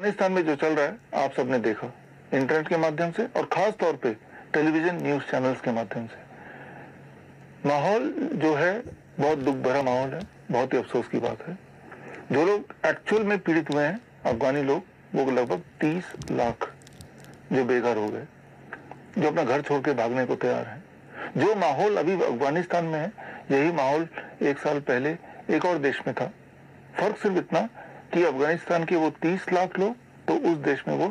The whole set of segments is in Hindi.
अफगानिस्तान में जो चल रहा है आप सबने देखा इंटरनेट के माध्यम से और खास तौर पे टेलीविजन न्यूज चैनल्स के माध्यम से। माहौल जो है बहुत दुख भरा माहौल है, बहुत ही अफसोस की बात है। जो लोग एक्चुअल में पीड़ित हुए हैं अफगानी लोग, वो लगभग 30 लाख जो बेघर हो गए, जो अपना घर छोड़ के भागने को तैयार हैं। जो माहौल अभी अफगानिस्तान में है, यही माहौल एक साल पहले एक और देश में था। फर्क सिर्फ इतना कि अफगानिस्तान के वो 30 लाख लोग, तो उस देश में वो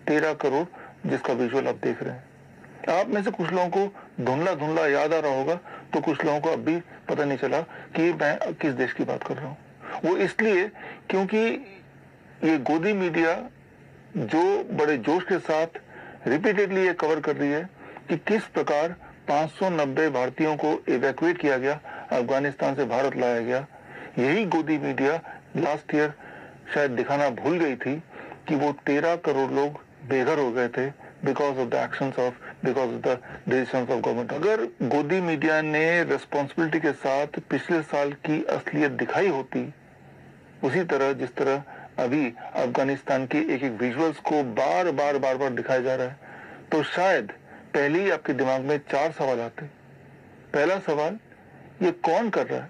13 करोड़, जिसका विजुअल आप देख रहे हैं। आप में से कुछ लोगों को धुंधला धुंधला याद आ रहा होगा, तो कुछ लोगों को अब भी पता नहीं चला कि मैं किस देश की बात कर रहा हूँ। वो इसलिए क्योंकि ये गोदी मीडिया जो बड़े जोश के साथ रिपीटेडली ये कवर कर रही है कि किस प्रकार 590 भारतीयों को इवैक्यूएट किया गया, अफगानिस्तान से भारत लाया गया। यही गोदी मीडिया लास्ट ईयर शायद दिखाना भूल गई थी कि वो 13 करोड़ लोग बेघर हो गए थे because of the actions of, because of the decisions of government. अगर गोदी मीडिया ने रिस्पॉन्सिबिलिटी के साथ पिछले साल की असलियत दिखाई होती, उसी तरह जिस तरह अभी अफगानिस्तान के एक एक विजुअल्स को बार बार दिखाया जा रहा है, तो शायद पहले ही आपके दिमाग में 4 सवाल आते। पहला सवाल, ये कौन कर रहा है?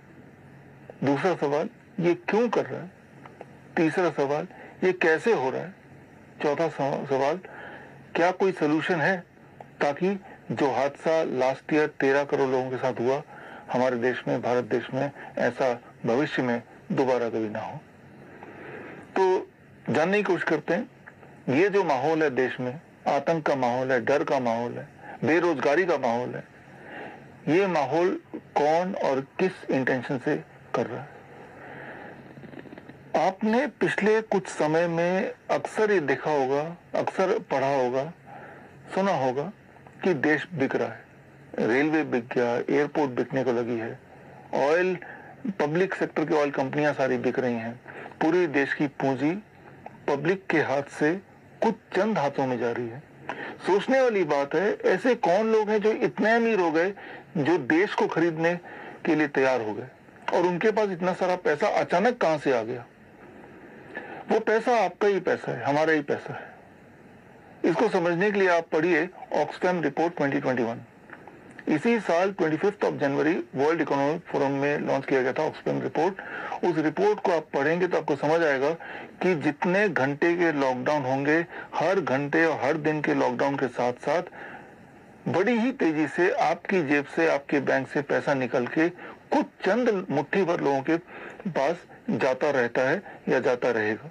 दूसरा सवाल, ये क्यों कर रहा है? तीसरा सवाल, ये कैसे हो रहा है? चौथा सवाल, क्या कोई सोल्यूशन है ताकि जो हादसा लास्ट ईयर 13 करोड़ लोगों के साथ हुआ हमारे देश में, भारत देश में, ऐसा भविष्य में दोबारा कभी ना हो। तो जानने की कोशिश करते हैं, ये जो माहौल है देश में, आतंक का माहौल है, डर का माहौल है, बेरोजगारी का माहौल है, ये माहौल कौन और किस इंटेंशन से कर रहा है? आपने पिछले कुछ समय में अक्सर ये देखा होगा, अक्सर पढ़ा होगा, सुना होगा कि देश बिक रहा है। रेलवे बिक गया, एयरपोर्ट बिकने को लगी है, ऑयल, पब्लिक सेक्टर की ऑयल कंपनियां सारी बिक रही हैं। पूरे देश की पूंजी पब्लिक के हाथ से कुछ चंद हाथों में जा रही है। सोचने वाली बात है, ऐसे कौन लोग हैं जो इतने अमीर हो गए, जो देश को खरीदने के लिए तैयार हो गए, और उनके पास इतना सारा पैसा अचानक कहां से आ गया? वो पैसा आपका ही पैसा है, हमारा ही पैसा है। इसको समझने के लिए आप पढ़िए ऑक्सफैम रिपोर्ट 2021। इसी साल 25 जनवरी वर्ल्ड इकोनॉमिक फोरम में लॉन्च किया गया था ऑक्सफैम रिपोर्ट। उस रिपोर्ट को आप पढ़ेंगे तो आपको समझ आएगा कि जितने घंटे के लॉकडाउन होंगे, हर घंटे और हर दिन के लॉकडाउन के साथ साथ बड़ी ही तेजी से आपकी जेब से, आपके बैंक से पैसा निकल के कुछ चंद मुट्ठी भर लोगों के पास जाता रहता है या जाता रहेगा,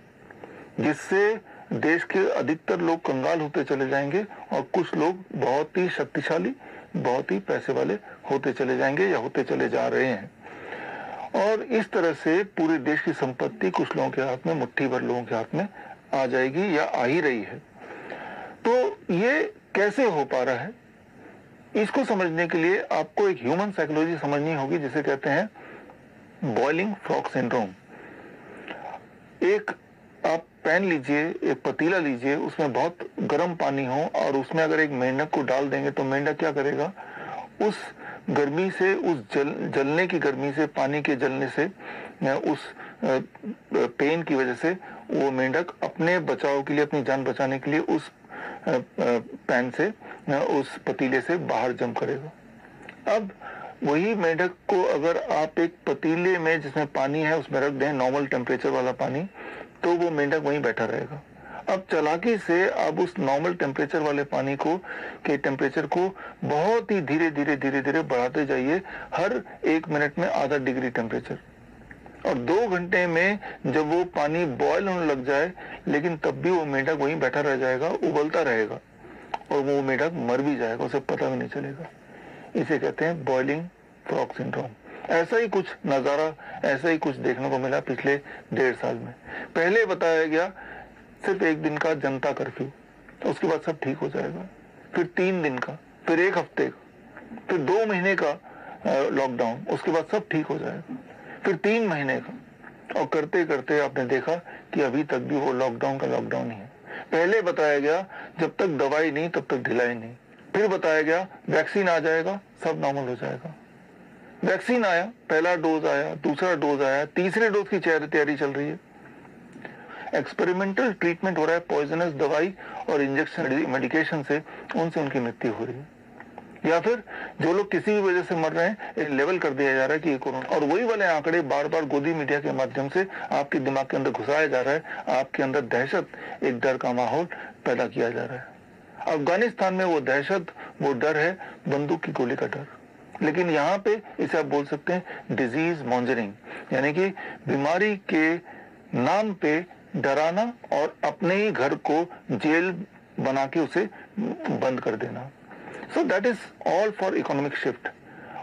जिससे देश के अधिकतर लोग कंगाल होते चले जाएंगे और कुछ लोग बहुत ही शक्तिशाली, बहुत ही पैसे वाले होते चले जाएंगे या होते चले जा रहे हैं। और इस तरह से पूरे देश की संपत्ति कुछ लोगों के हाथ में, मुट्ठी भर लोगों के हाथ में आ जाएगी या आ ही रही है। तो ये कैसे हो पा रहा है, इसको समझने के लिए आपको एक ह्यूमन साइकोलॉजी समझनी होगी, जिसे कहते हैं बॉइलिंग फ्रॉग सिंड्रोम। एक आप पैन लीजिए, एक पतीला लीजिए, उसमें बहुत गर्म पानी हो और उसमें अगर एक मेंढक को डाल देंगे तो मेंढक क्या करेगा? उस गर्मी से, उस जलने की गर्मी से, पानी के जलने से, उस पेन की वजह से वो मेंढक अपने बचाव के लिए, अपनी जान बचाने के लिए उस पैन से, उस पतीले से बाहर जंप करेगा। अब वही मेंढक को अगर आप एक पतीले में जिसमें पानी है उसमें रख दें, नॉर्मल टेम्परेचर वाला पानी, तो वो मेंढक वहीं बैठा रहेगा। अब चालाकी से आप उस नॉर्मल टेम्परेचर वाले पानी को के टेम्परेचर को बहुत ही धीरे धीरे बढ़ाते जाइए, हर 1 मिनट में आधा डिग्री टेम्परेचर, और 2 घंटे में जब वो पानी बॉयल होने लग जाए, लेकिन तब भी वो मेंढक वहीं बैठा रह जाएगा, उबलता रहेगा, और वो मेंढक मर भी जाएगा, उसे पता भी नहीं चलेगा। इसे कहते हैं बॉइलिंग फ्रॉग सिंड्रोम। ऐसा ही कुछ नजारा, ऐसा ही कुछ देखने को मिला पिछले 1.5 साल में। पहले बताया गया सिर्फ 1 दिन का जनता कर्फ्यू, उसके बाद सब ठीक हो जाएगा, फिर 3 दिन का, फिर 1 हफ्ते का, फिर 2 महीने का लॉकडाउन, उसके बाद सब ठीक हो जाएगा, फिर 3 महीने का, और करते करते आपने देखा कि अभी तक भी वो लॉकडाउन का लॉकडाउन ही है। पहले बताया गया जब तक दवाई नहीं तब तक ढिलाई नहीं, फिर बताया गया वैक्सीन आ जाएगा सब नॉर्मल हो जाएगा। वैक्सीन आया, पहला डोज आया, दूसरा डोज आया, तीसरे डोज की तैयारी चल रही है। एक्सपेरिमेंटल ट्रीटमेंट हो रहा है, पॉइजनस दवाई और इंजेक्शन मेडिकेशन से, उनसे उनकी मृत्यु हो रही है। या फिर जो लोग किसी भी वजह से मर रहे हैं, एक लेवल कर दिया जा रहा है कि ये कोरोना, और वही वाले आंकड़े बार बार गोदी मीडिया के माध्यम से आपके दिमाग के अंदर घुसाया जा रहा है, आपके अंदर दहशत, एक डर का माहौल पैदा किया जा रहा है। अफगानिस्तान में वो दहशत, वो डर है बंदूक की गोली का डर, लेकिन यहाँ पे इसे आप बोल सकते हैं डिजीज मॉन्जरिंग, यानी कि बीमारी के नाम पे डराना और अपने ही घर को जेल बना के उसे बंद कर देना। So that is all for economic shift,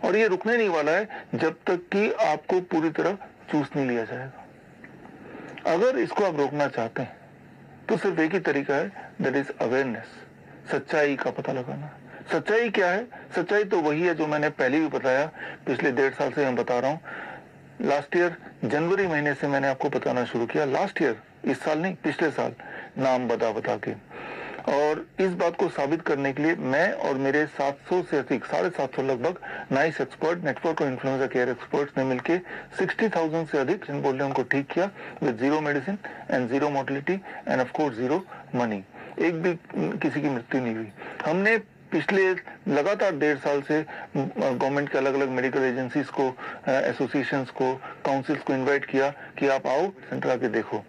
और ये रुकने नहीं वाला है जब तक कि आपको पूरी तरह चूस नहीं लिया जाएगा। अगर इसको आप रोकना चाहते हैं तो सिर्फ एक ही तरीका है, दैट इज अवेयरनेस, सच्चाई का पता लगाना। सच्चाई क्या है? सच्चाई तो वही है जो मैंने पहले भी बताया, पिछले 1.5 साल से मैं बता रहा हूँ। लास्ट ईयर जनवरी महीने से मैंने आपको बताना शुरू किया, लास्ट ईयर, इस साल नहीं, पिछले साल, नाम बता के। और इस बात को साबित करने के लिए मैं और मेरे 700 से अधिक, 750 लगभग नाइस एक्सपर्ट, नेटवर्क और इन्फ्लुएंजा केयर एक्सपर्ट्स ने मिलकर 60,000 से अधिक बोल रहे उनको ठीक किया with zero medicine and zero mortality end of course zero money. एक भी किसी की मृत्यु नहीं हुई। हमने पिछले लगातार 1.5 साल से गवर्नमेंट के अलग अलग मेडिकल एजेंसीज को, एसोसिएशंस को, काउंसिल्स को इनवाइट किया कि आप आओ सेंटर आके देखो।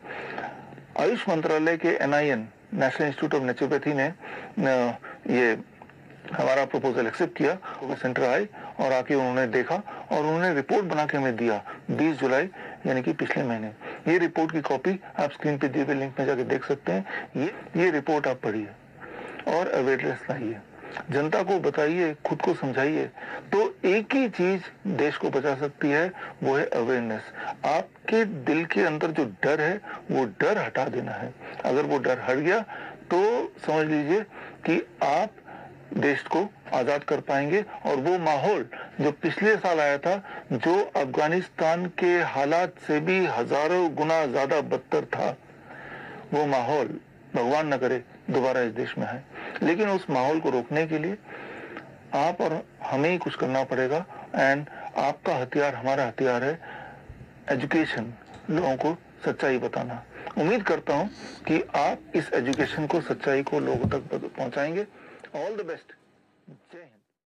आयुष मंत्रालय के NIN, national institute of naturopathy ने ये हमारा प्रपोजल एक्सेप्ट किया। वो सेंटर आए और आके उन्होंने देखा और उन्होंने रिपोर्ट बना के हमें दिया 20 जुलाई, यानी कि पिछले महीने। ये रिपोर्ट की कॉपी आप स्क्रीन पे दिए हुए लिंक में जाके देख सकते हैं। ये रिपोर्ट आप पढ़िए और अवेयरनेस लाइए, जनता को बताइए, खुद को समझाइए। तो एक ही चीज देश को बचा सकती है, वो है अवेयरनेस। आपके दिल के अंदर जो डर है, वो डर हटा देना है। अगर वो डर हट गया तो समझ लीजिए कि आप देश को आजाद कर पाएंगे। और वो माहौल जो पिछले साल आया था, जो अफगानिस्तान के हालात से भी हजारों गुना ज्यादा बदतर था, वो माहौल भगवान न करे दोबारा इस देश में है। लेकिन उस माहौल को रोकने के लिए आप और हमें ही कुछ करना पड़ेगा। एंड आपका हथियार, हमारा हथियार है एजुकेशन, लोगों को सच्चाई बताना। उम्मीद करता हूं कि आप इस एजुकेशन को, सच्चाई को लोगों तक पहुंचाएंगे। All the best. जय हिंद।